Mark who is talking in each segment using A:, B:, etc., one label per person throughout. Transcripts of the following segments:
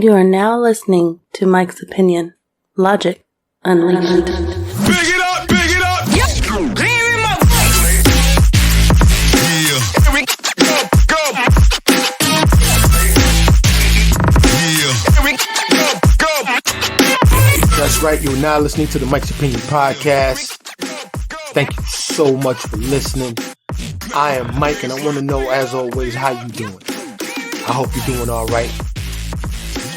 A: You are now listening to Mike's Opinion. Logic Unleashed.
B: Big it up, big it up. Yeah. Clear him up. Yeah. Here we go. Yeah. Here we go.
C: That's right. You're now listening to the Mike's Opinion podcast. Thank you so much for listening. I am Mike, and I want to know, as always, how you doing. I hope you're doing all right.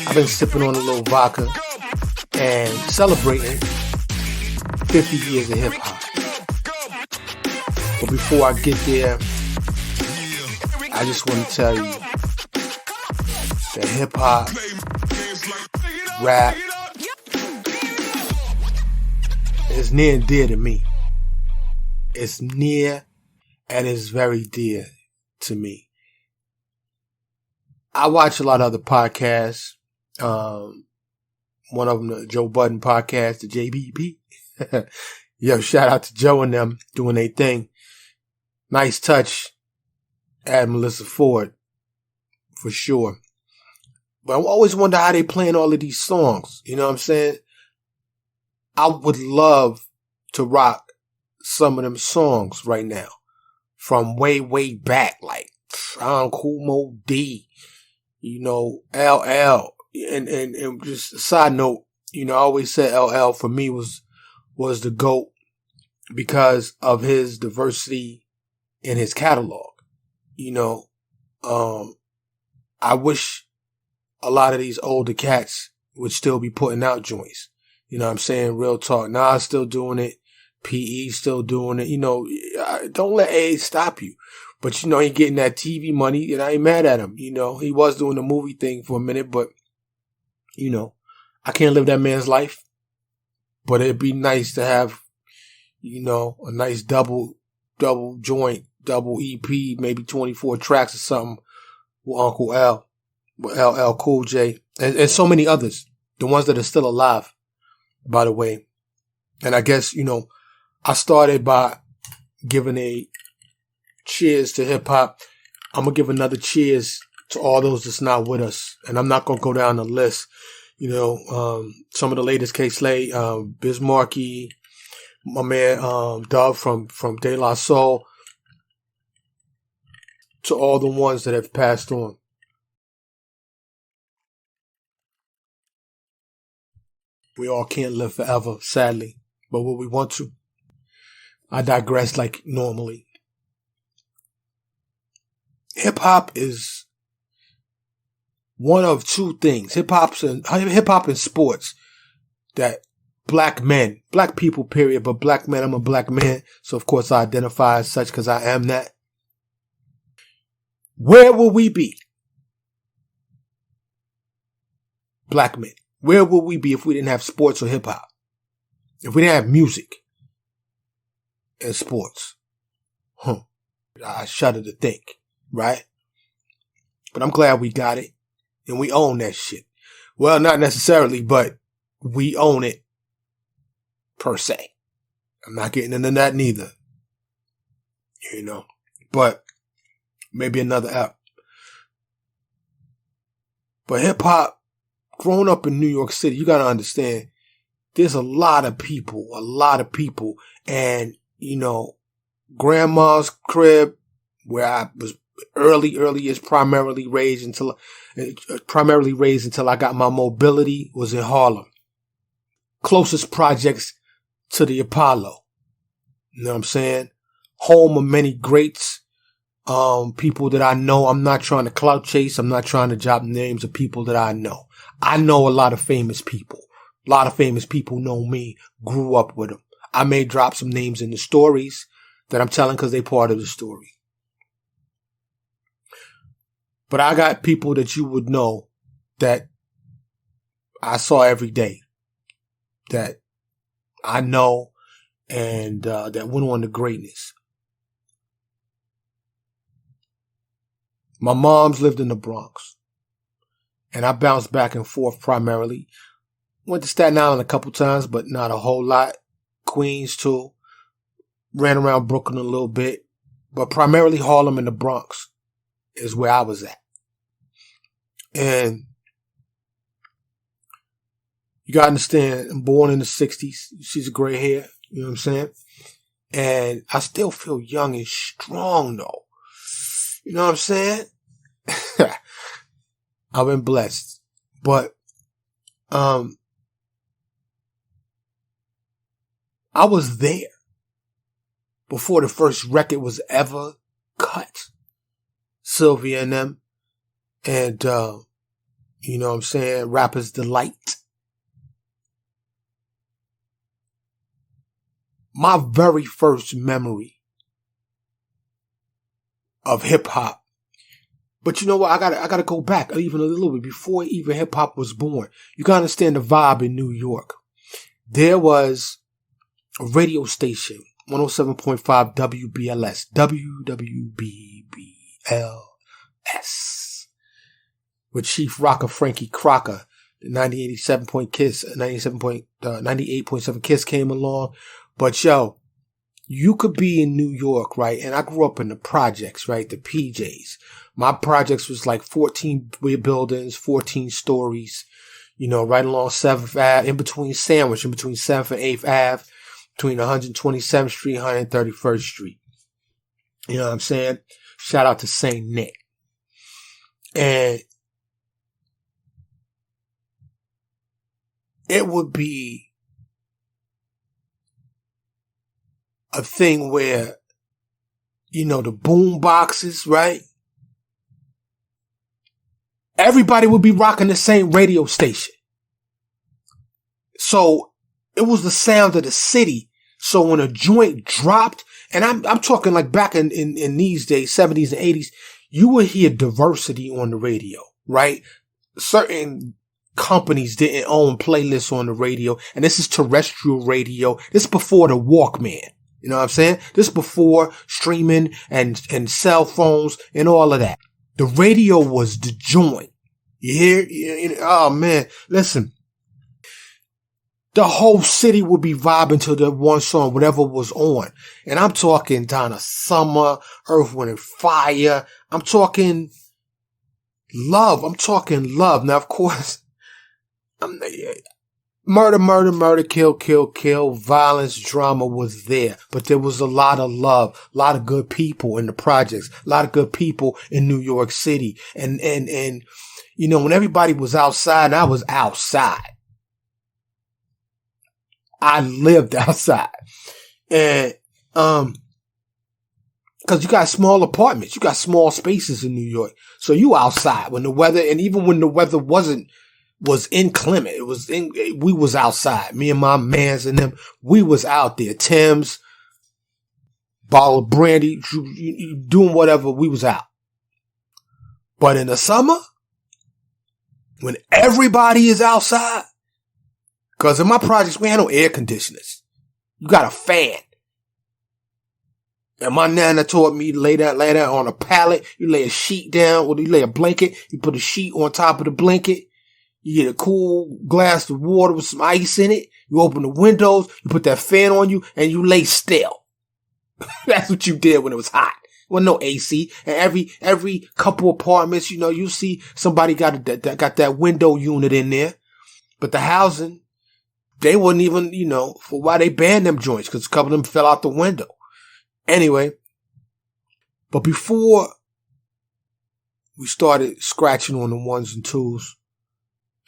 C: I've been sipping on a little vodka and celebrating 50 years of hip-hop. But before I get there, I just want to tell you that hip-hop, rap, is near and dear to me. It's near and it's very dear to me. I watch a lot of other podcasts. One of them, the Joe Budden podcast, the JBP. Yo, shout out to Joe and them doing their thing. Nice touch. Add Melissa Ford, for sure. But I always wonder how they playing all of these songs. You know what I'm saying? I would love to rock some of them songs right now. From way, way back. Like, Kool Moe Dee. You know, LL. And just a side note, you know, I always said LL for me was the GOAT because of his diversity in his catalog. You know, I wish a lot of these older cats would still be putting out joints. You know what I'm saying? Real talk. Nas still doing it. PE still doing it. You know, don't let age stop you. But, you know, he getting that TV money, and I ain't mad at him. You know, he was doing the movie thing for a minute, but, you know, I can't live that man's life. But it'd be nice to have, you know, a nice double joint, double EP, maybe 24 tracks or something with Uncle L, with LL Cool J, and so many others. The ones that are still alive, by the way. And I guess, you know, I started by giving a cheers to hip hop. I'm going to give another cheers to all those that's not with us. And I'm not going to go down the list. You know, some of the latest K-Slay, Biz Markie, my man, Dove from De La Soul, to all the ones that have passed on. We all can't live forever, sadly. But what we want to. I digress like normally. Hip-hop is one of two things. Hip-hop and sports that black people, period, but black men, I'm a black man, so of course I identify as such because I am that. Where will we be? Black men. Where will we be if we didn't have sports or hip-hop? If we didn't have music and sports? I shudder to think. Right? But I'm glad we got it. And we own that shit. Well, not necessarily, but we own it per se. I'm not getting into that neither. You know. But maybe another app. But hip hop, growing up in New York City, you gotta understand, there's a lot of people. And, you know, grandma's crib, where I was earliest primarily raised until I got my mobility, was in Harlem. Closest projects to the Apollo. You know what I'm saying? Home of many greats. People that I know. I'm not trying to clout chase. I'm not trying to drop names of people that I know. I know a lot of famous people. A lot of famous people know me. Grew up with them. I may drop some names in the stories that I'm telling because they're part of the story. But I got people that you would know that I saw every day, that I know, and that went on to greatness. My mom's lived in the Bronx, and I bounced back and forth primarily. Went to Staten Island a couple times, but not a whole lot. Queens too. Ran around Brooklyn a little bit, but primarily Harlem and the Bronx is where I was at. And You gotta understand, I'm born in the 60s. She's a gray hair. You know what I'm saying? And I still feel young and strong though. You know what I'm saying? I've been blessed. But, I was there before the first record was ever cut. Sylvia and them. And, you know what I'm saying? Rapper's Delight. My very first memory of hip hop. But you know what? I gotta go back even a little bit before even hip hop was born. You gotta understand the vibe in New York. There was a radio station, 107.5 WBLS, WWBBLS, with Chief Rocker Frankie Crocker. The 98.7 Kiss came along. But yo, you could be in New York, right? And I grew up in the projects, right? The PJs. My projects was like 14 buildings, 14 stories, you know, right along 7th Ave, in between 7th and 8th Ave, between 127th Street, 131st Street. You know what I'm saying? Shout out to St. Nick. And it would be a thing where, you know, the boom boxes, right? Everybody would be rocking the same radio station. So it was the sound of the city. So when a joint dropped, and I'm talking like back in these days, 70s and 80s, you would hear diversity on the radio, right? Certain companies didn't own playlists on the radio, and this is terrestrial radio. This is before the Walkman. You know what I'm saying? This is before streaming and cell phones and all of that. The radio was the joint. You hear? Oh man, listen. The whole city would be vibing to the one song, whatever was on. And I'm talking Donna Summer, Earth, Wind and Fire. I'm talking love. Now, of course, murder, kill, violence, drama was there. But there was a lot of love, a lot of good people in the projects, a lot of good people in New York City. And, you know, when everybody was outside, and I was outside. I lived outside. And, cause you got small apartments, you got small spaces in New York. So you outside when the weather, and even when the weather was inclement, we was outside. Me and my mans and them, we was out there. Tim's, bottle of brandy, doing whatever, we was out. But in the summer, when everybody is outside, cause in my projects, we had no air conditioners. You got a fan. And my nana taught me to lay that on a pallet. You lay a sheet down, or you lay a blanket. You put a sheet on top of the blanket. You get a cool glass of water with some ice in it. You open the windows. You put that fan on you, and you lay still. That's what you did when it was hot. Well, no AC. And every couple apartments, you know, you see somebody got that window unit in there. But the housing, they wouldn't even, you know, for why they banned them joints, because a couple of them fell out the window. Anyway, but before we started scratching on the ones and twos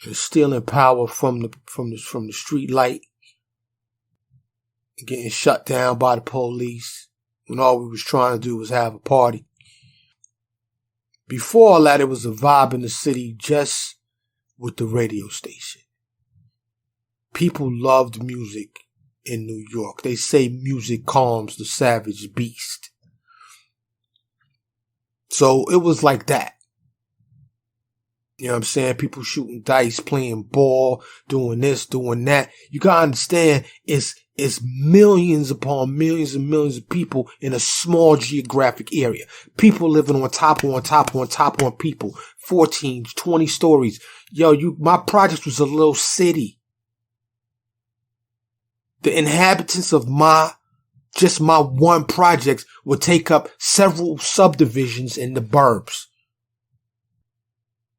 C: and stealing power from the street light, and getting shut down by the police when all we was trying to do was have a party. Before all that, it was a vibe in the city just with the radio station. People loved music in New York. They say music calms the savage beast. So it was like that. You know what I'm saying? People shooting dice, playing ball, doing this, doing that. You gotta understand, it's millions upon millions and millions of people in a small geographic area. People living on top on people. 14, 20 stories. Yo, my project was a little city. The inhabitants of my one project would take up several subdivisions in the burbs.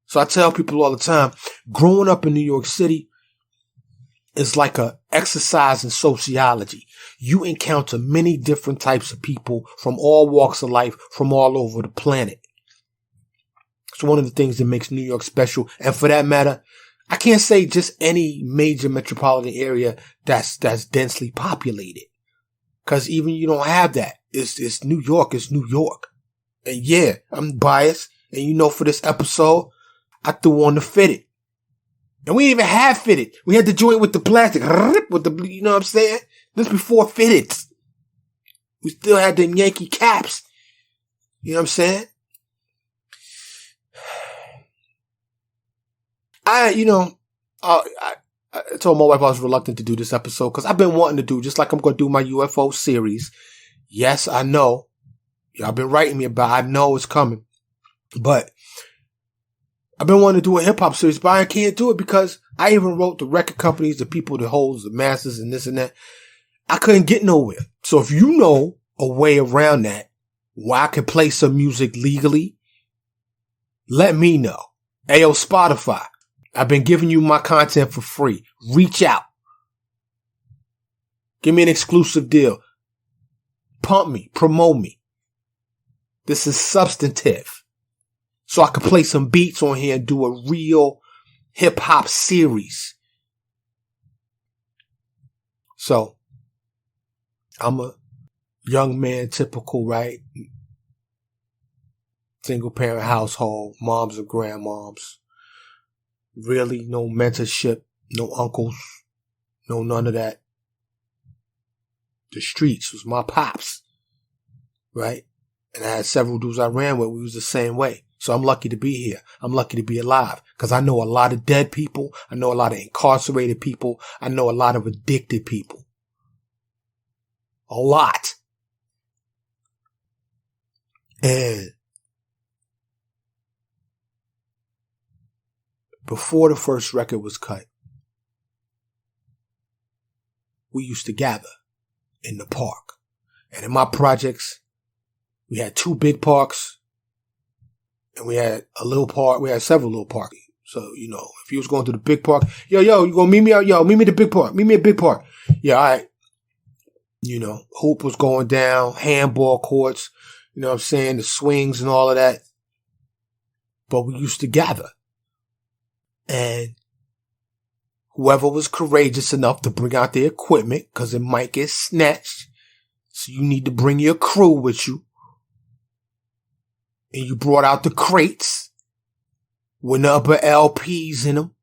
C: So I tell people all the time, growing up in New York City, is like a exercise in sociology. You encounter many different types of people from all walks of life, from all over the planet. It's one of the things that makes New York special. And for that matter, I can't say just any major metropolitan area that's densely populated. Cause even you don't have that. It's New York. It's New York. And yeah, I'm biased. And you know, for this episode, I threw on the Fitted. And we didn't even have Fitted. We had the joint with the plastic, with the, you know what I'm saying? This before Fitted. We still had them Yankee caps. You know what I'm saying? I told my wife I was reluctant to do this episode because I've been wanting to do, just like I'm going to do my UFO series. Yes, I know. Y'all been writing me about it. I know it's coming. But I've been wanting to do a hip hop series, but I can't do it because I even wrote the record companies, the people that holds the masters and this and that. I couldn't get nowhere. So if you know a way around that, where I can play some music legally, let me know. Ayo, Spotify. I've been giving you my content for free. Reach out. Give me an exclusive deal. Pump me. Promote me. This is substantive. So I can play some beats on here and do a real hip hop series. So I'm a young man, typical, right? Single parent household, moms and grandmoms. Really no mentorship, no uncles, no none of that. The streets was my pops, right? And I had several dudes I ran with. We was the same way. So I'm lucky to be here. I'm lucky to be alive because I know a lot of dead people. I know a lot of incarcerated people. I know a lot of addicted people. A lot. And before the first record was cut, we used to gather in the park. And in my projects, we had 2 big parks and we had a little park. We had several little parks. So, you know, if you was going to the big park, yo, you gonna meet me out? Yo, meet me at the big park. Meet me at big park. Yeah, all right. You know, hoop was going down, handball courts, you know what I'm saying? The swings and all of that. But we used to gather. And whoever was courageous enough to bring out their equipment, because it might get snatched, so you need to bring your crew with you. And you brought out the crates with the upper LPs in them.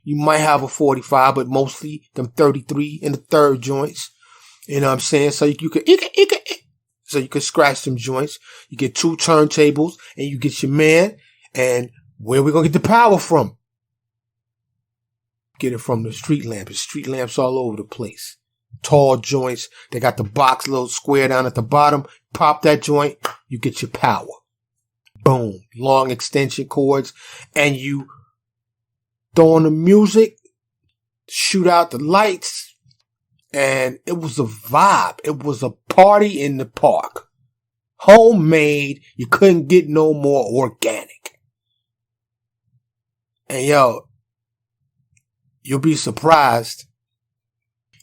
C: You might have a 45, but mostly them 33 and the third joints. You know what I'm saying? So you could scratch some joints. You get 2 turntables and you get your man. And where we gonna get the power from? Get it from the street lamp. There's street lamps all over the place. Tall joints. They got the box, little square down at the bottom. Pop that joint. You get your power. Boom. Long extension cords. And you throw on the music. Shoot out the lights. And it was a vibe. It was a party in the park. Homemade. You couldn't get no more organic. And yo, you'll be surprised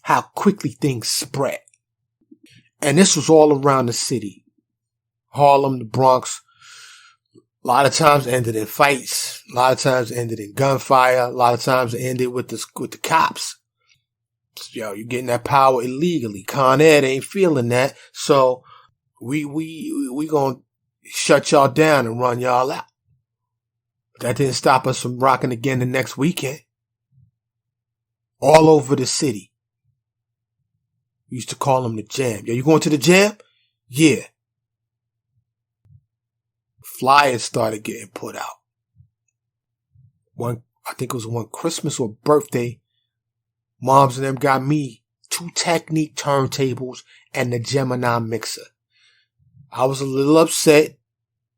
C: how quickly things spread. And this was all around the city. Harlem, the Bronx. A lot of times it ended in fights. A lot of times it ended in gunfire. A lot of times it ended with the cops. Yo, you're getting that power illegally. Con Ed ain't feeling that. So we gonna shut y'all down and run y'all out. But that didn't stop us from rocking again the next weekend. All over the city. We used to call them the Jam. Yo, you going to the Jam? Yeah. Flyers started getting put out. I think it was one Christmas or birthday. Moms and them got me 2 Technique turntables and the Gemini mixer. I was a little upset.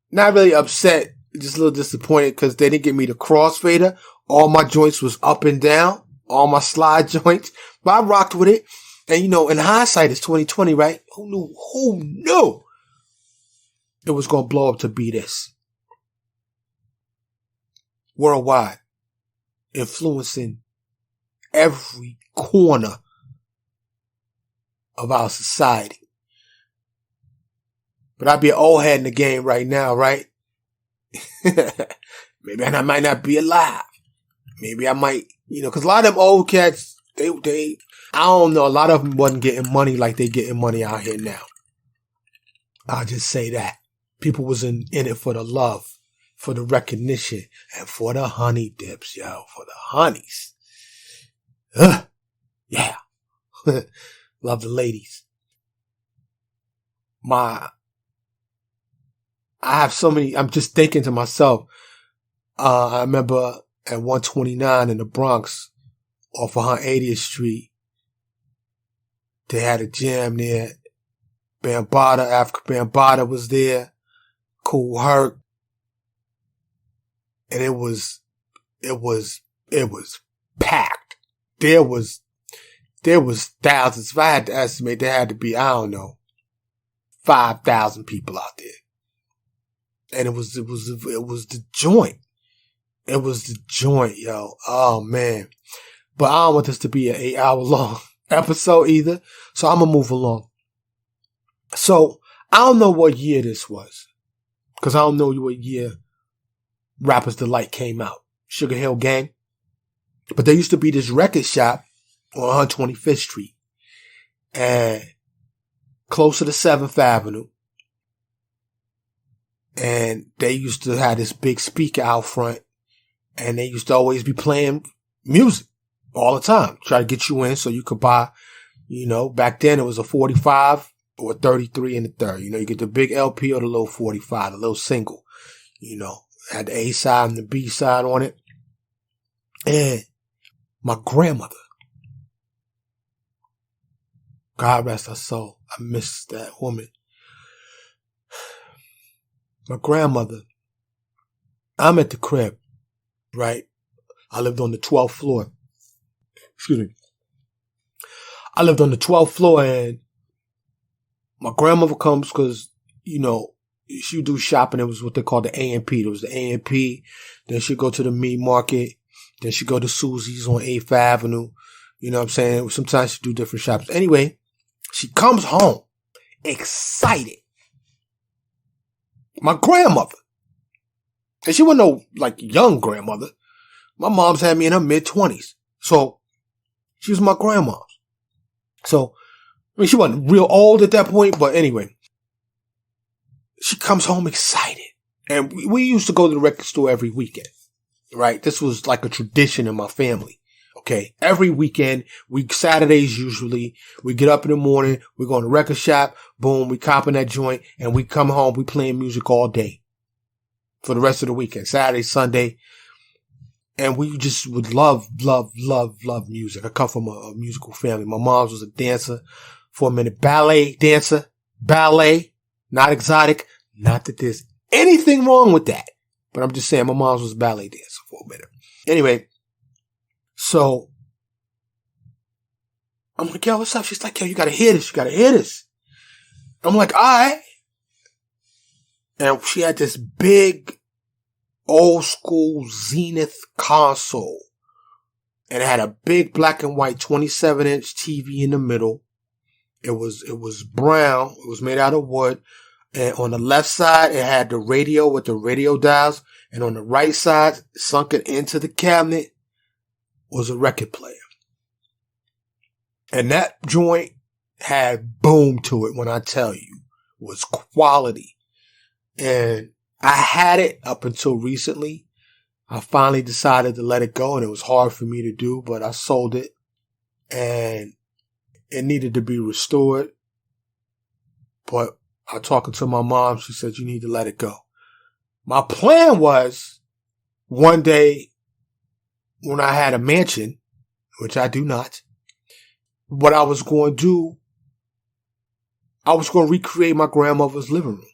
C: Not really upset, just a little disappointed because they didn't give me the crossfader. All my joints was up and down. All my slide joints. But I rocked with it. And you know, in hindsight, it's 2020, right? Who knew? It was going to blow up to be this. Worldwide. Influencing every corner of our society. But I'd be an old head in the game right now, right? Maybe I might not be alive. Maybe I might, cause a lot of them old cats, I don't know, a lot of them wasn't getting money like they getting money out here now. I'll just say that. People was in it for the love, for the recognition, and for the honey dips, yo, for the honeys. Yeah. Love the ladies. I have so many, I'm just thinking to myself, I remember at 129 in the Bronx off of 180th Street, they had a jam there. Bambaataa, Africa Bambaataa was there. Kool Herc. And it was packed. There was thousands. If I had to estimate, there had to be, 5,000 people out there. And it was the joint. It was the joint, yo. Oh man. But I don't want this to be an 8-hour long episode either. So I'm gonna move along. So I don't know what year this was. Cause I don't know what year Rapper's Delight came out. Sugar Hill Gang. But there used to be this record shop on 125th Street. And closer to 7th Avenue. And they used to have this big speaker out front. And they used to always be playing music all the time. Try to get you in so you could buy, back then it was a 45 or a 33 and a third. You get the big LP or the little 45, the little single. Had the A side and the B side on it. And my grandmother, God rest her soul, I miss that woman. My grandmother, I'm at the crib, right? I lived on the 12th floor. Excuse me. I lived on the 12th floor and my grandmother comes because, she would do shopping. It was what they called the A&P. There was the A&P. Then she'd go to the meat market. Then she'd go to Susie's on 8th Avenue. You know what I'm saying? Sometimes she'd do different shops. Anyway, she comes home excited. My grandmother. And she wasn't no, young grandmother. My mom's had me in her mid-20s. So, she was my grandma. So, she wasn't real old at that point, but anyway. She comes home excited. And we used to go to the record store every weekend. Right? This was like a tradition in my family. Okay. Every weekend, Saturdays usually, we get up in the morning, we go to the record shop, boom, we copping that joint, and we come home, we playing music all day. For the rest of the weekend. Saturday, Sunday. And we just would love music. I come from a musical family. My mom was a dancer for a minute. Ballet dancer. Ballet. Not exotic. Not that there's anything wrong with that. But I'm just saying my mom was a ballet dancer for a minute. Anyway. So. I'm like, yo, what's up? She's like, yo, you gotta hear this. You gotta hear this. I'm like, all right. And she had this big old school Zenith console. And it had a big black and white 27-inch TV in the middle. It was brown. It was made out of wood. And on the left side, it had the radio with the radio dials. And on the right side, sunk it into the cabinet, was a record player. And that joint had boom to it when I tell you. Was quality. And I had it up until recently. I finally decided to let it go, and it was hard for me to do, but I sold it. And it needed to be restored. But I talking to my mom, she said, you need to let it go. My plan was one day when I had a mansion, which I do not, what I was going to do, I was going to recreate my grandmother's living room.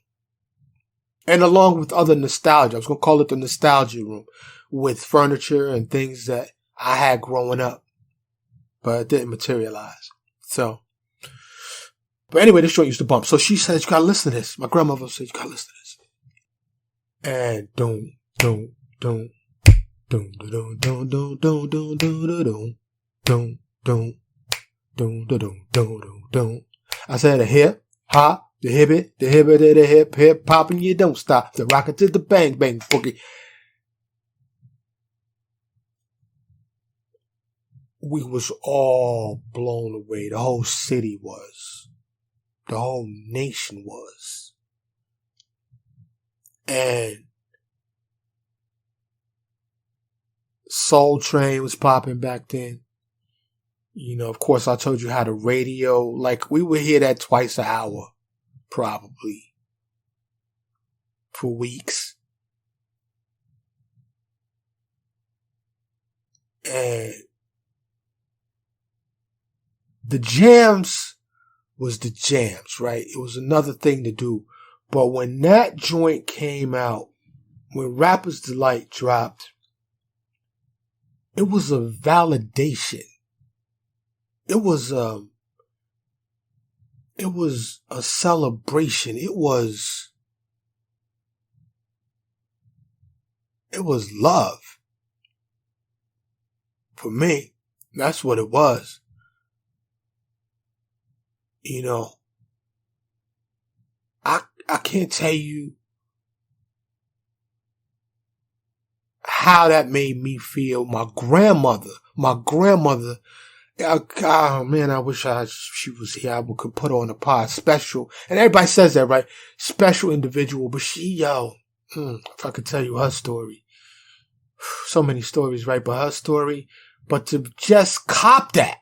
C: And along with other nostalgia, I was going to call it the nostalgia room, with furniture and things that I had growing up, but it didn't materialize. So, but anyway, this joint used to bump. So she said, you gotta listen to this. My grandmother said, you gotta listen to this. And don't. dum, dum, dum, dum, dum, dum, dum. I said a hip, hop, the hip, the hip, hip, popping, you don't stop. The rocket to the bang, bang, boogie. We was all blown away. The whole city was. The whole nation was. And Soul Train was popping back then. You know, of course, I told you how the radio, like, we would hear that twice an hour, probably, for weeks. And the jams was the jams, right? It was another thing to do. But when that joint came out, when Rapper's Delight dropped, it was a validation. It was a celebration. It was love. For me, that's what it was. You know, I can't tell you how that made me feel. My grandmother, oh man, I wish she was here. I could put her on a pod. Special. And everybody says that, right? Special individual. But she, if I could tell you her story. So many stories, right? But her story, but to just cop that,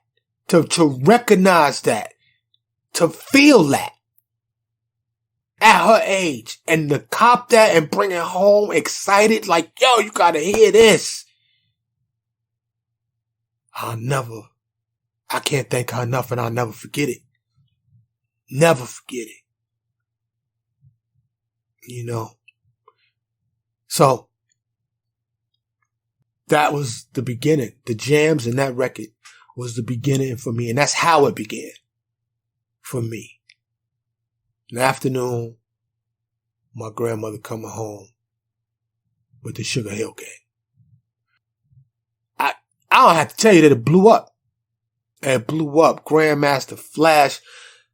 C: to recognize that, to feel that at her age, and to cop that and bring it home excited, like, yo, you gotta hear this. I can't thank her enough, and I'll never forget it. Never forget it. You know. So, that was the beginning. The jams in that record was the beginning for me, and that's how it began for me. In the afternoon, my grandmother coming home with the Sugar Hill Gang. I don't have to tell you that it blew up. It blew up. Grandmaster Flash.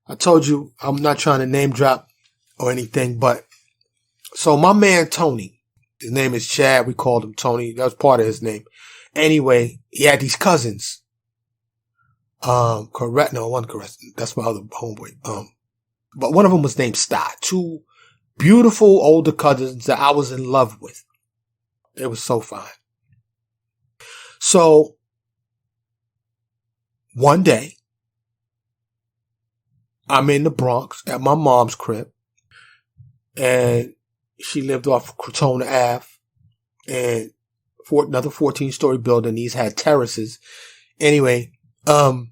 C: I told you I'm not trying to name drop or anything, but so my man Tony, his name is Chad. We called him Tony. That was part of his name. Anyway, he had these cousins. Correct. No, one correct. That's my other homeboy. But one of them was named Sty. Two beautiful older cousins that I was in love with. They were so fine. So, one day, I'm in the Bronx at my mom's crib, and she lived off Crotona Ave, and another 14-story building. These had terraces. Anyway, and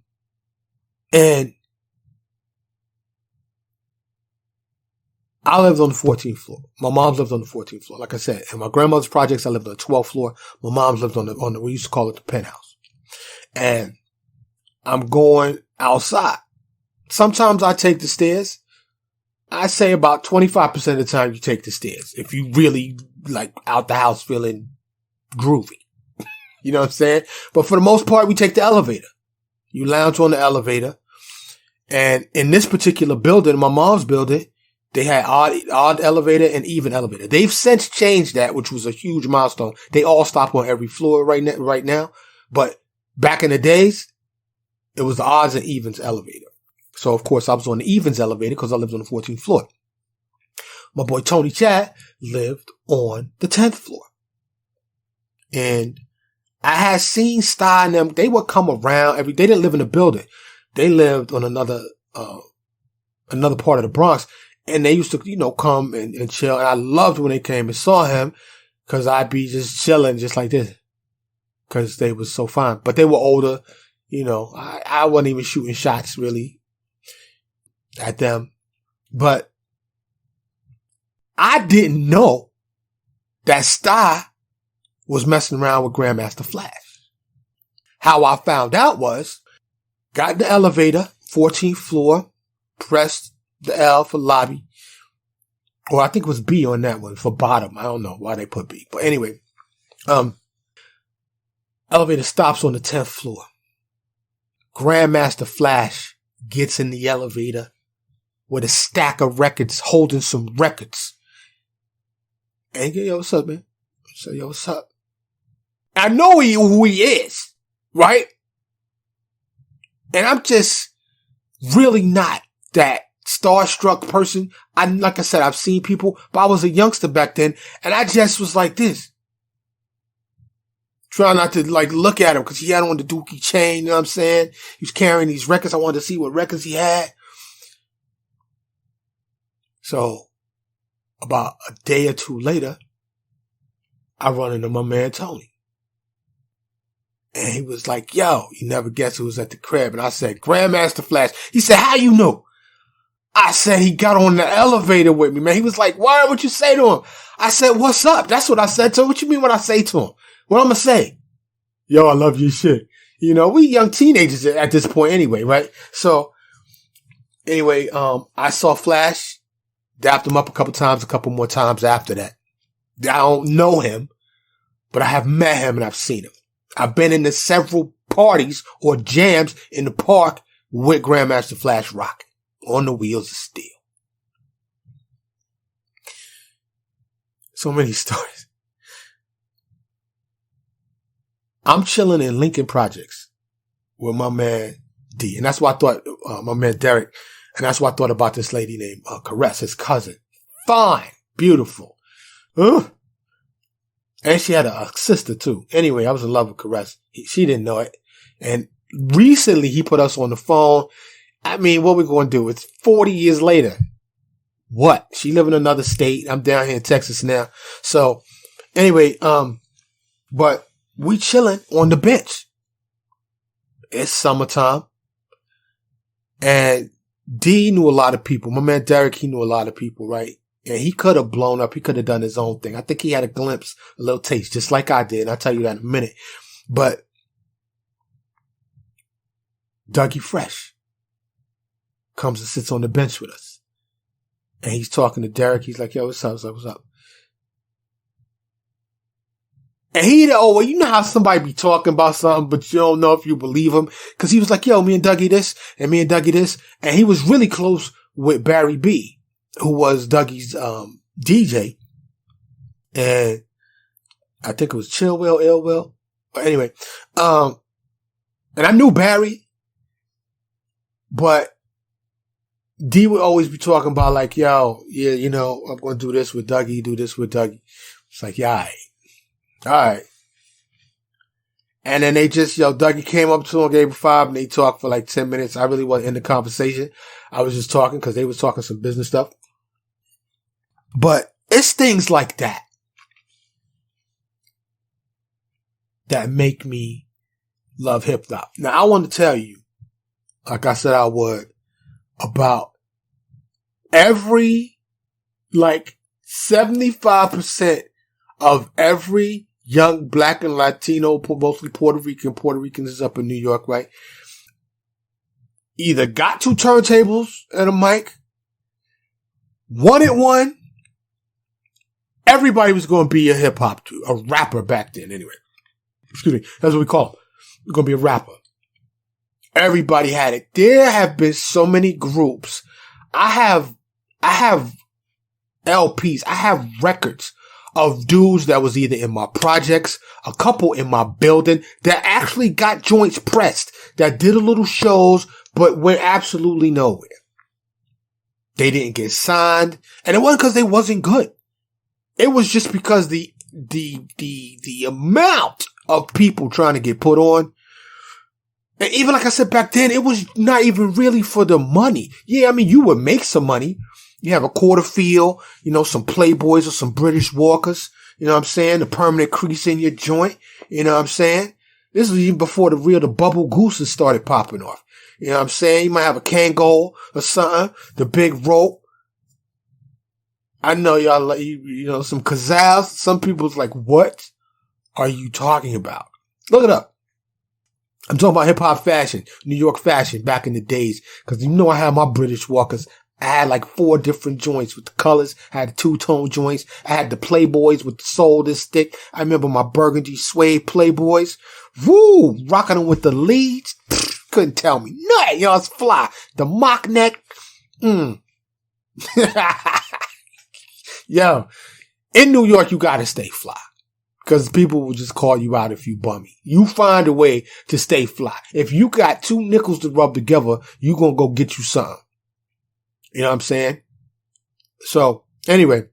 C: I lived on the 14th floor. My mom lived on the 14th floor. Like I said, in my grandmother's projects, I lived on the 12th floor. My mom's lived on the, we used to call it the penthouse. And I'm going outside. Sometimes I take the stairs. I say about 25% of the time you take the stairs. If you really like out the house feeling groovy. You know what I'm saying? But for the most part, we take the elevator. You lounge on the elevator. And in this particular building, my mom's building, they had odd elevator and even elevator. They've since changed that, which was a huge milestone. They all stop on every floor right now. But back in the days, it was the odds and evens elevator. So, of course, I was on the evens elevator because I lived on the 14th floor. My boy Tony Chad lived on the 10th floor. And I had seen Sty and them. They would come around they didn't live in the building. They lived on another part of the Bronx. And they used to, come and chill. And I loved when they came and saw him because I'd be just chilling just like this because they was so fine. But they were older. I wasn't even shooting shots really at them. But I didn't know that Sty was messing around with Grandmaster Flash. How I found out was, got in the elevator, 14th floor, pressed the L for lobby. Or I think it was B on that one for bottom. I don't know why they put B. But anyway, elevator stops on the 10th floor. Grandmaster Flash gets in the elevator with a stack of records, holding some records. And yo, what's up, man? So, yo, what's up? I know who he is, right? And I'm just really not that starstruck person. Like I said, I've seen people, but I was a youngster back then, and I just was like this. Trying not to like look at him because he had on the Dookie chain, you know what I'm saying? He was carrying these records. I wanted to see what records he had. So about a day or two later, I run into my man Tony. And he was like, yo, you never guess who was at the crib. And I said, Grandmaster Flash. He said, how you know? I said, he got on the elevator with me, man. He was like, why would you say to him? I said, what's up? That's what I said to him. What you mean when I say to him? What I'm going to say? Yo, I love your shit. You know, we young teenagers at this point anyway, right? So anyway, I saw Flash, dapped him up a couple more times after that. I don't know him, but I have met him and I've seen him. I've been into several parties or jams in the park with Grandmaster Flash rocking on the wheels of steel. So many stories. I'm chilling in Lincoln Projects with my man D. And that's why I thought, my man Derek, and that's why I thought about this lady named Caress, his cousin. Fine. Beautiful. And she had a sister too. Anyway, I was in love with Caress. She didn't know it. And recently he put us on the phone. I mean, what we going to do? It's 40 years later. What? She live in another state. I'm down here in Texas now. So anyway, but we chilling on the bench. It's summertime. And D knew a lot of people. My man Derek, he knew a lot of people, right? And he could have blown up. He could have done his own thing. I think he had a glimpse, a little taste, just like I did. And I'll tell you that in a minute. But Dougie Fresh comes and sits on the bench with us. And he's talking to Derek. He's like, yo, what's up? What's up? And well, you know how somebody be talking about something, but you don't know if you believe him. Cause he was like, yo, me and Dougie this, and me and Dougie this. And he was really close with Barry B, who was Dougie's, DJ. And I think it was Chill Will, Ill Will. But anyway, and I knew Barry, but D would always be talking about like, yo, yeah, you know, I'm going to do this with Dougie, do this with Dougie. It's like, yeah, all right. And then they just, Dougie came up to him, gave him 5, and they talked for like 10 minutes. I really wasn't in the conversation. I was just talking because they was talking some business stuff. But it's things like that that make me love hip hop. Now, I want to tell you, like I said I would, about every, like 75% of every young black and Latino, mostly Puerto Ricans is up in New York, right? Either got 2 turntables and a mic, wanted one. Everybody was going to be a hip hop, a rapper back then anyway. Excuse me. That's what we call them. You're going to be a rapper. Everybody had it. There have been so many groups. I have LPs. I have records of dudes that was either in my projects, a couple in my building that actually got joints pressed, that did a little shows, but went absolutely nowhere. They didn't get signed, and it wasn't because they wasn't good. It was just because the amount of people trying to get put on. And even like I said back then, it was not even really for the money. Yeah, I mean, you would make some money. You have a quarter feel, some Playboys or some British Walkers, you know what I'm saying? The permanent crease in your joint, you know what I'm saying? This was even before the bubble gooses started popping off. You know what I'm saying? You might have a Kangol or something, the big rope. I know y'all like, some Kazals. Some people's like, what are you talking about? Look it up. I'm talking about hip hop fashion, New York fashion back in the days. Cause I had my British Walkers. I had like 4 different joints with the colors. I had the 2-tone joints. I had the Playboys with the sole this thick. I remember my burgundy suede Playboys. Woo! Rocking them with the leads. Couldn't tell me nothing. Yo, it's fly. The mock neck. Yo, in New York, you gotta stay fly. Because people will just call you out if you bummy. You find a way to stay fly. If you got two nickels to rub together, you gonna go get you something. You know what I'm saying? So, anyway.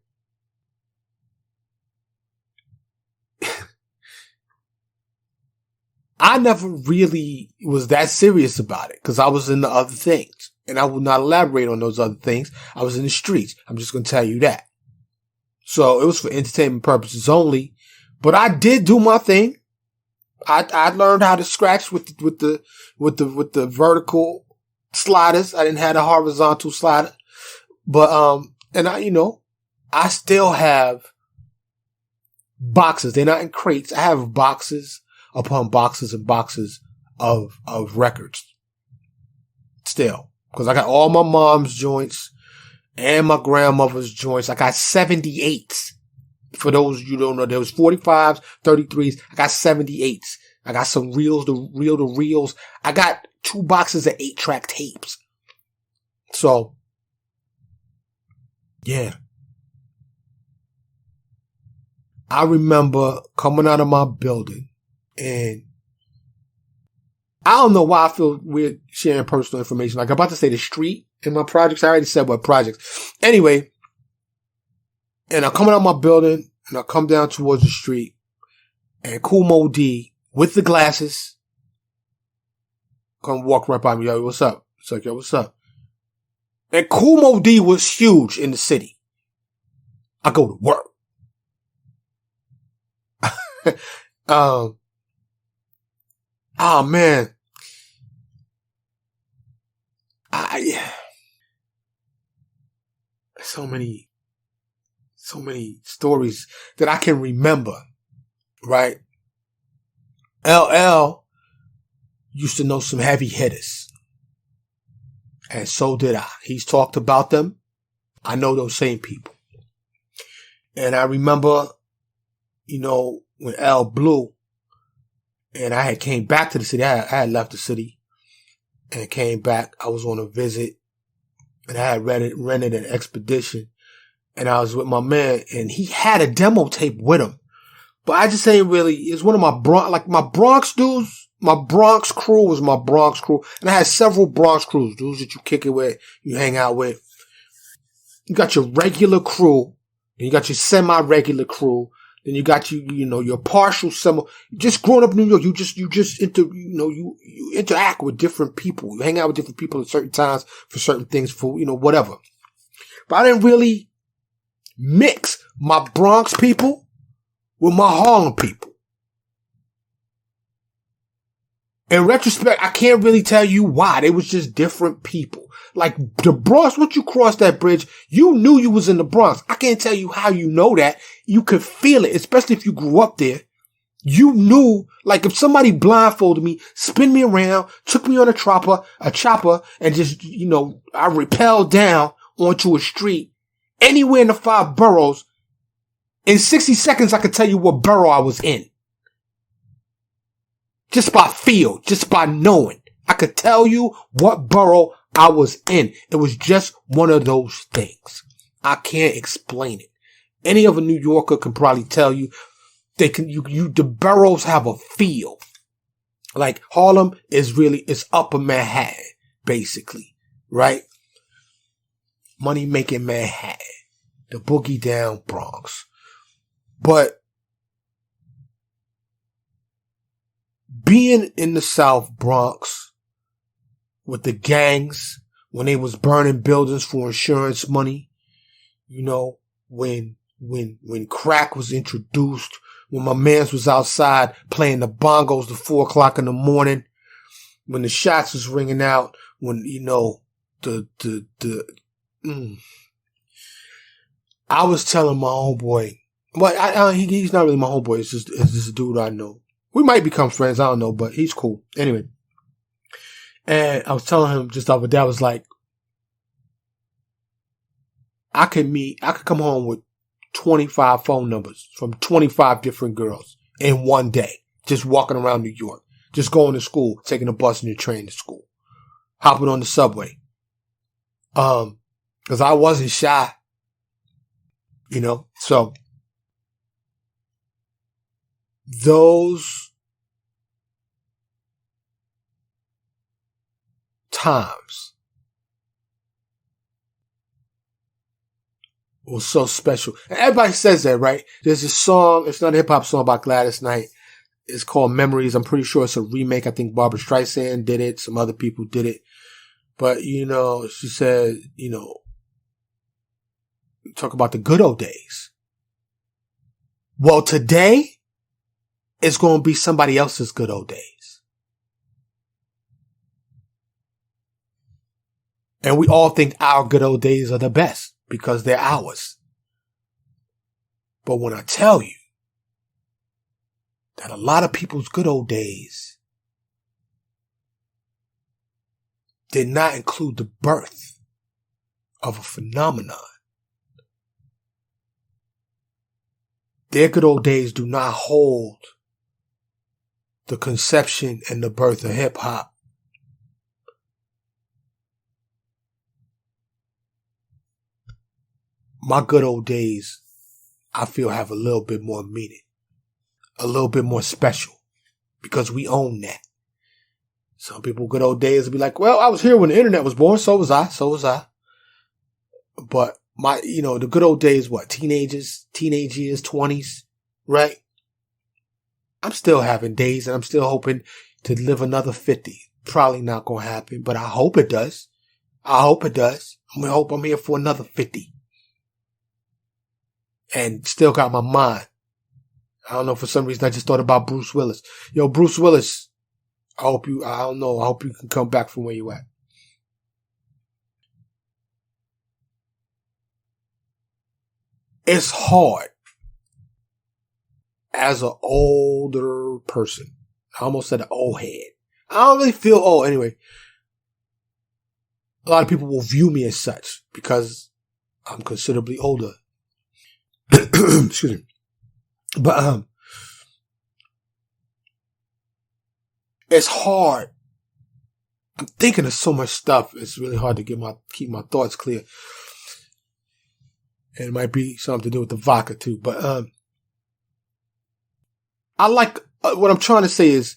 C: I never really was that serious about it because I was into other things. And I will not elaborate on those other things. I was in the streets. I'm just going to tell you that. So it was for entertainment purposes only. But I did do my thing. I learned how to scratch with the vertical sliders. I didn't have a horizontal slider. But, and I still have boxes. They're not in crates. I have boxes upon boxes and boxes of records still. Because I got all my mom's joints and my grandmother's joints. I got 78s. For those you don't know, there was 45s, 33s. I got 78s. I got some reels to reels. I got 2 boxes of 8-track tapes. So, yeah. I remember coming out of my building and I don't know why I feel weird sharing personal information. Like I'm about to say the street in my projects. I already said what projects. Anyway, and I'm coming out of my building and I come down towards the street and Kool Moe Dee with the glasses come walk right by me. Yo, what's up? It's like, yo, what's up? And Kool Moe Dee was huge in the city. I go to work. Oh man. So many stories that I can remember, right? LL used to know some heavy hitters. And so did I. He's talked about them. I know those same people. And I remember, when L blew and I had came back to the city, I had left the city and came back. I was on a visit and I had rented an Expedition and I was with my man and he had a demo tape with him. But I just ain't really, it's one of my Bronx dudes. My Bronx crew was my Bronx crew. And I had several Bronx crews, dudes that you kick it with, you hang out with. You got your regular crew and you got your semi-regular crew. Then you got your partial summer. Just growing up in New York, you interact with different people. You hang out with different people at certain times for certain things, for, whatever. But I didn't really mix my Bronx people with my Harlem people. In retrospect, I can't really tell you why. They was just different people. Like the Bronx, once you crossed that bridge, you knew you was in the Bronx. I can't tell you how you know that. You could feel it, especially if you grew up there. You knew, like if somebody blindfolded me, spin me around, took me on a chopper, and just, I rappelled down onto a street anywhere in the 5 boroughs. In 60 seconds, I could tell you what borough I was in. Just by feel, just by knowing. I could tell you what borough I was in. It was just one of those things. I can't explain it. Any other New Yorker can probably tell you the boroughs have a feel. Like Harlem is upper Manhattan, basically, right? Money making Manhattan. The boogie down Bronx. But being in the South Bronx with the gangs when they was burning buildings for insurance money, when crack was introduced, when my mans was outside playing the bongos till 4:00 in the morning, when the shots was ringing out, when I was telling my homeboy, but he's not really my homeboy. It's just a dude I know. We might become friends. I don't know, but he's cool. Anyway. And I was telling him just the other day, I was like, I could come home with 25 phone numbers from 25 different girls in one day, just walking around New York. Just going to school, taking a bus and a train to school, hopping on the subway. Cause I wasn't shy, so those times was so special. And everybody says that, right? There's a song, it's not a hip hop song by Gladys Knight. It's called Memories. I'm pretty sure it's a remake. I think Barbra Streisand did it. Some other people did it. But, she said, talk about the good old days. Well, today, it's going to be somebody else's good old days. And we all think our good old days are the best because they're ours. But when I tell you that a lot of people's good old days did not include the birth of a phenomenon, their good old days do not hold the conception and the birth of hip hop. My good old days, I feel, have a little bit more meaning, a little bit more special, because we own that. Some people, good old days, will be like, well, I was here when the internet was born, so was I. But the good old days, what, teenage years, 20s, right? I'm still having days and I'm still hoping to live another 50. Probably not going to happen, but I hope it does. I'm going to hope I'm here for another 50. And still got my mind. I don't know, for some reason I just thought about Bruce Willis. Yo, Bruce Willis, I hope you can come back from where you at. It's hard as an older person. I almost said an old head. I don't really feel old anyway. A lot of people will view me as such because I'm considerably older. Excuse me. But it's hard. I'm thinking of so much stuff. It's really hard to keep my thoughts clear. And it might be something to do with the vodka too. But I like what I'm trying to say is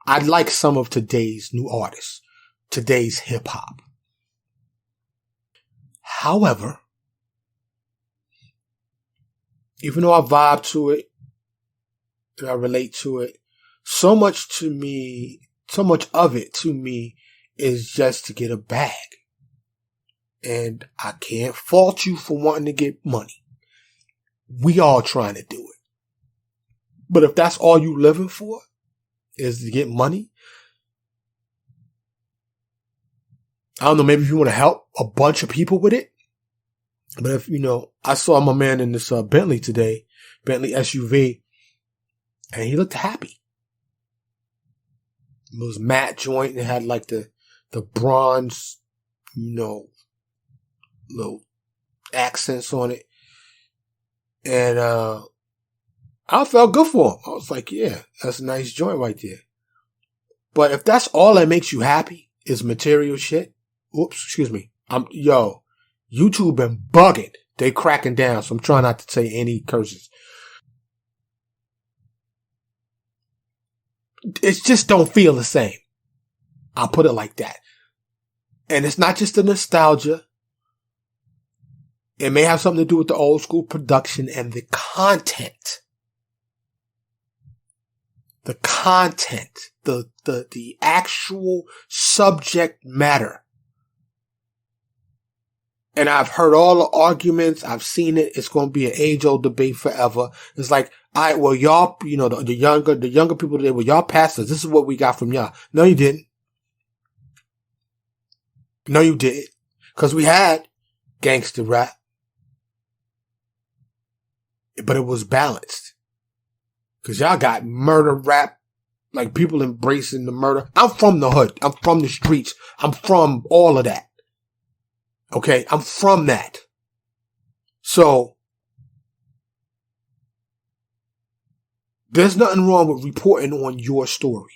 C: I like some of today's new artists, today's hip hop. However, even though I vibe to it and I relate to it, so much of it to me is just to get a bag. And I can't fault you for wanting to get money. We all trying to do it. But if that's all you living for is to get money, I don't know, maybe if you want to help a bunch of people with it. But if, I saw my man in this Bentley today, Bentley SUV, and he looked happy. It was matte joint and it had like the bronze, little accents on it. And I felt good for him. I was like, yeah, that's a nice joint right there. But if that's all that makes you happy is material shit, YouTube been bugging. They cracking down, so I'm trying not to say any curses. It just don't feel the same. I'll put it like that. And it's not just the nostalgia. It may have something to do with the old school production and the content. The content. The actual subject matter. And I've heard all the arguments. I've seen it. It's going to be an age-old debate forever. It's like, all right, well, y'all, the younger people today, well, y'all pastors, this is what we got from y'all. No, you didn't. No, you didn't. Because we had gangster rap. But it was balanced. Because y'all got murder rap. Like people embracing the murder. I'm from the hood. I'm from the streets. I'm from all of that. Okay, I'm from that. So, there's nothing wrong with reporting on your story.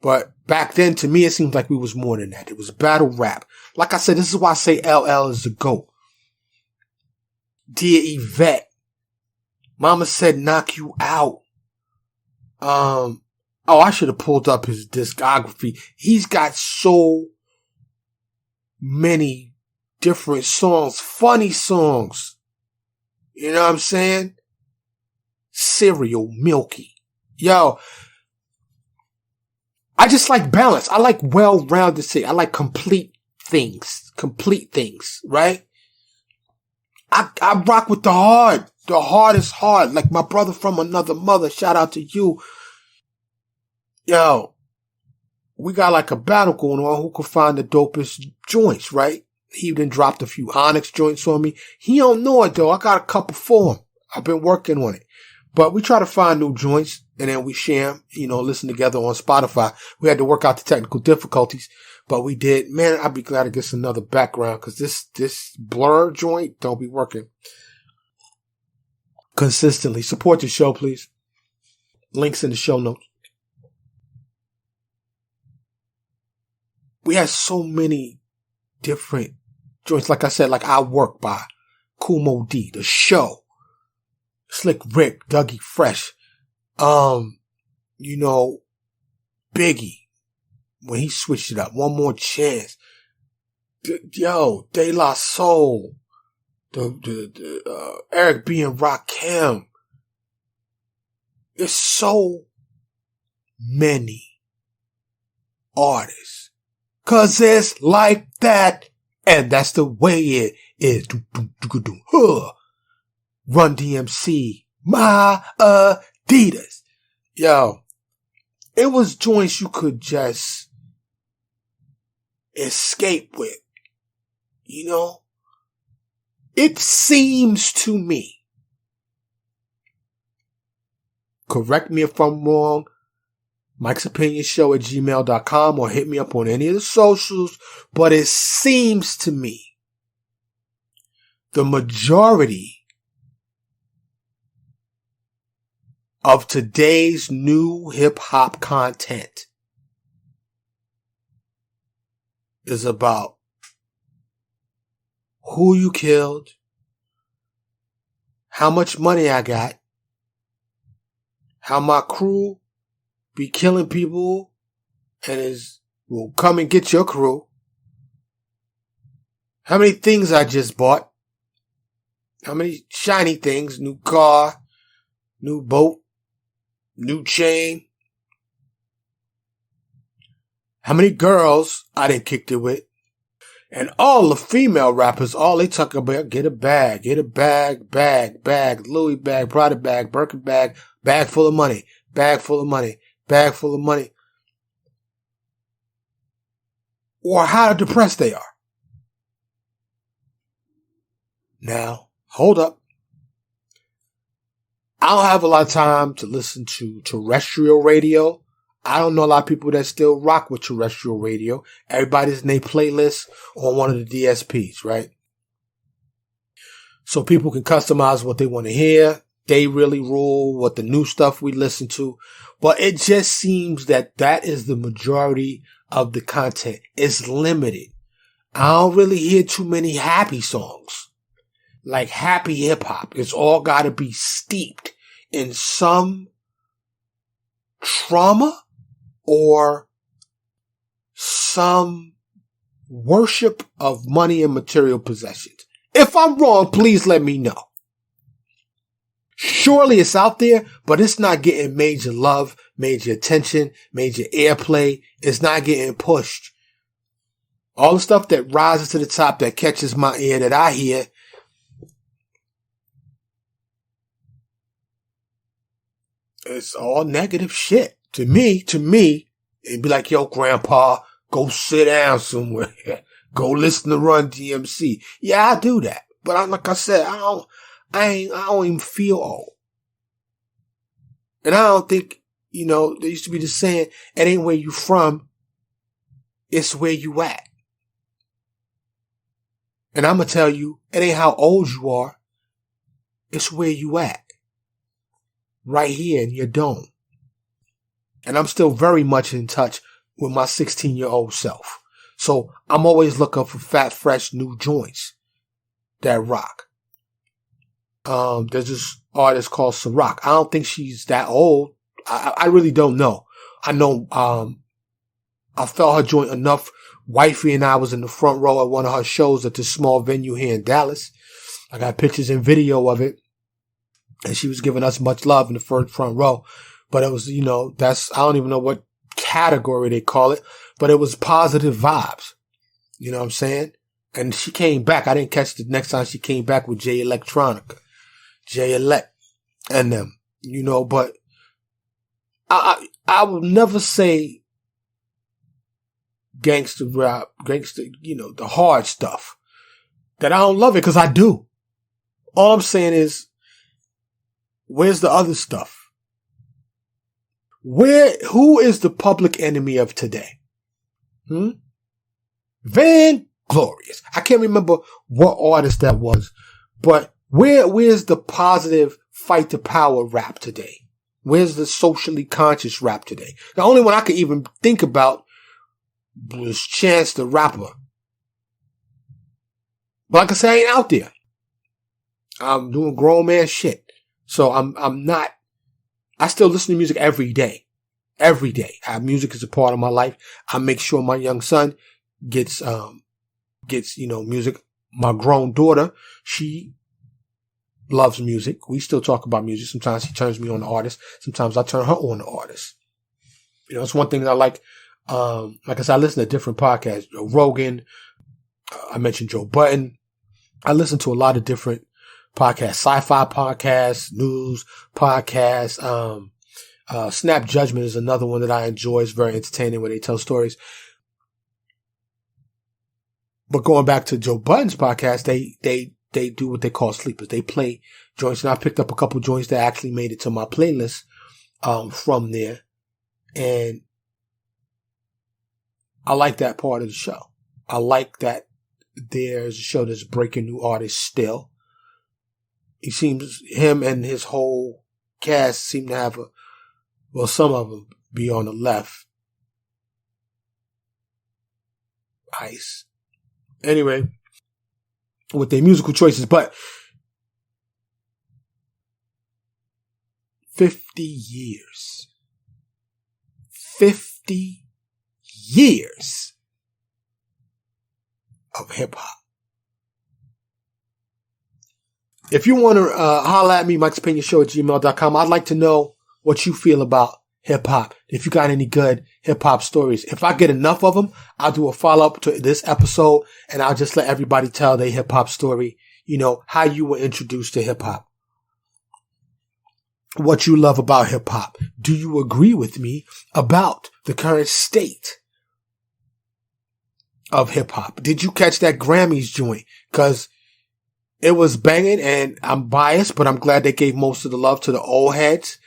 C: But back then, to me, it seemed like we was more than that. It was battle rap. Like I said, this is why I say LL is the GOAT. Dear Yvette. Mama said knock you out. I should have pulled up his discography. He's got so many different songs, funny songs. You know what I'm saying? Cereal, Milky. Yo, I just like balance. I like well-rounded things. I like complete things, right? I rock with the hard. The hard is hard. Like my brother from another mother. Shout out to you. Yo, we got like a battle going on. Who can find the dopest joints, right? He even dropped a few Onyx joints on me. He don't know it though. I got a couple for him. I've been working on it. But we try to find new joints and then we share them, listen together on Spotify. We had to work out the technical difficulties, but we did. Man, I'd be glad to get some another background because this Blur joint don't be working consistently. Support the show, please. Links in the show notes. We had so many different joints. Like I said, like I Work by Kool Moe Dee, The Show, Slick Rick, Dougie Fresh, Biggie, when he switched it up, One More Chance, De La Soul, the Eric B. and Rakim. There's so many artists. 'Cause it's like that. And that's the way it is. Run DMC. My Adidas. Yo. It was joints you could just escape with. It seems to me. Correct me if I'm wrong. Mike'sOpinionShow@gmail.com or hit me up on any of the socials. But it seems to me the majority of today's new hip hop content is about who you killed, how much money I got, how my crew be killing people and will come and get your crew. How many things I just bought? How many shiny things? New car, new boat, new chain. How many girls I done kicked it with? And all the female rappers, all they talk about, get a bag, bag, Louis bag, Prada bag, Birkin bag, bag full of money, bag full of money. Bag full of money. Or how depressed they are. Now, hold up. I don't have a lot of time to listen to terrestrial radio. I don't know a lot of people that still rock with terrestrial radio. Everybody's in their playlist on one of the DSPs, right? So people can customize what they want to hear. They really rule what the new stuff we listen to. But it just seems that is the majority of the content. It's limited. I don't really hear too many happy songs. Like happy hip hop. It's all gotta be steeped in some trauma or some worship of money and material possessions. If I'm wrong, please let me know. Surely it's out there, but it's not getting major love, major attention, major airplay. It's not getting pushed. All the stuff that rises to the top that catches my ear that I hear, it's all negative shit. To me, it'd be like, yo, grandpa, go sit down somewhere. Go listen to Run DMC. Yeah, I do that. But like I said, I don't even feel old. And I don't think, there used to be the saying, it ain't where you from, it's where you at. And I'm going to tell you, it ain't how old you are, it's where you at. Right here in your dome. And I'm still very much in touch with my 16-year-old self. So I'm always looking for fat, fresh, new joints that rock. There's this artist called Ciroc. I don't think she's that old. I really don't know. I know, I felt her joint enough. Wifey and I was in the front row at one of her shows at this small venue here in Dallas. I got pictures and video of it. And she was giving us much love in the front row. But it was, I don't even know what category they call it, but it was positive vibes. You know what I'm saying? And she came back. I didn't catch the next time she came back with Jay Electronica, Jay Elect and them, but I will never say gangster rap, the hard stuff, that I don't love it, because I do. All I'm saying is, where's the other stuff? Who is the public enemy of today? Van Glorious. I can't remember what artist that was, but where's the positive fight to power rap today? Where's the socially conscious rap today? The only one I could even think about was Chance the Rapper. But like I say, I ain't out there. I'm doing grown man shit. So I'm not, I still listen to music every day. Every day. Music is a part of my life. I make sure my young son gets music. My grown daughter, she loves music. We still talk about music. Sometimes she turns me on to artists. Sometimes I turn her on to artists. It's one thing that I like. Like I said, I listen to different podcasts. Joe Rogan. I mentioned Joe Budden. I listen to a lot of different podcasts. Sci-fi podcasts, news podcasts. Snap Judgment is another one that I enjoy. It's very entertaining when they tell stories. But going back to Joe Budden's podcast, they do what they call sleepers. They play joints, and I picked up a couple joints that actually made it to my playlist from there. And I like that part of the show. I like that there's a show that's breaking new artists still. Him and his whole cast seem to have some of them be on the left. Ice. Anyway, with their musical choices, but 50 years of hip hop. If you want to holler at me, Mike'sOpinionShow@gmail.com. I'd like to know what you feel about hip hop. If you got any good hip hop stories. If I get enough of them, I'll do a follow up to this episode, and I'll just let everybody tell their hip hop story. How you were introduced to hip hop. What you love about hip hop. Do you agree with me about the current state of hip hop? Did you catch that Grammys joint? Cause it was banging, and I'm biased, but I'm glad they gave most of the love to the old heads.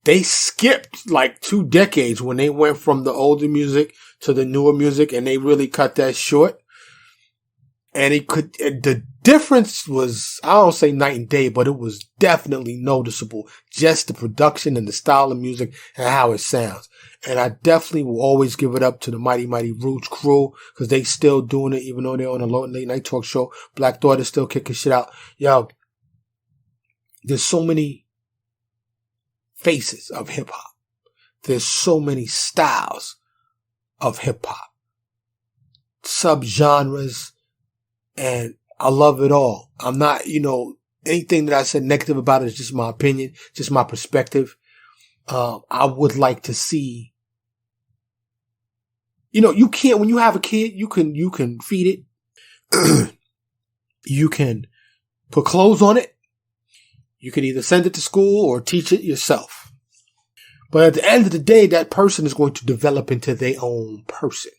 C: They skipped like 2 decades when they went from the older music to the newer music, and they really cut that short. And the difference was, I don't say night and day, but it was definitely noticeable. Just the production and the style of music and how it sounds. And I definitely will always give it up to the Mighty Mighty Roots crew, because they still doing it, even though they're on a late night talk show. Black Thought is still kicking shit out. Yo, there's so many faces of hip hop. There's so many styles of hip hop, subgenres, and I love it all. I'm not, anything that I said negative about it is just my opinion, just my perspective. I would like to see, you can't, when you have a kid, you can feed it. You can put clothes on it. You can either send it to school or teach it yourself. But at the end of the day, that person is going to develop into their own person.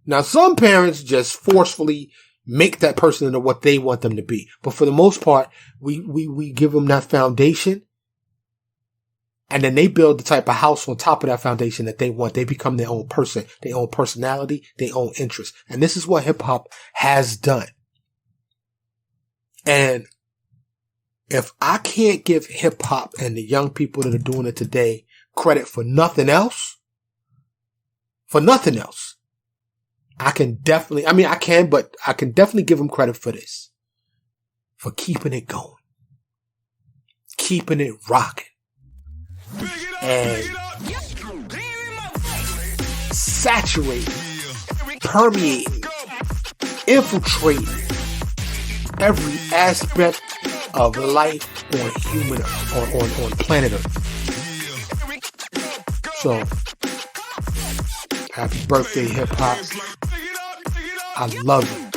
C: Now some parents just forcefully make that person into what they want them to be. But for the most part, we give them that foundation, and then they build the type of house on top of that foundation that they want. They become their own person, their own personality, their own interests. And this is what hip hop has done. And if I can't give hip hop and the young people that are doing it today credit for nothing else, for nothing else, I can definitely give him credit for this. For keeping it going. Keeping it rocking. And saturating, permeating, infiltrating every aspect of life on planet Earth. So, happy birthday, hip hop. I love you.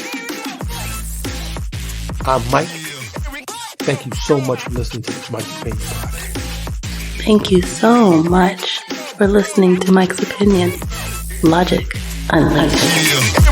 C: I'm Mike. Thank you so much for listening to this Mike's Opinion podcast.
A: Thank you so much for listening to Mike's Opinion. Logic Unleashed.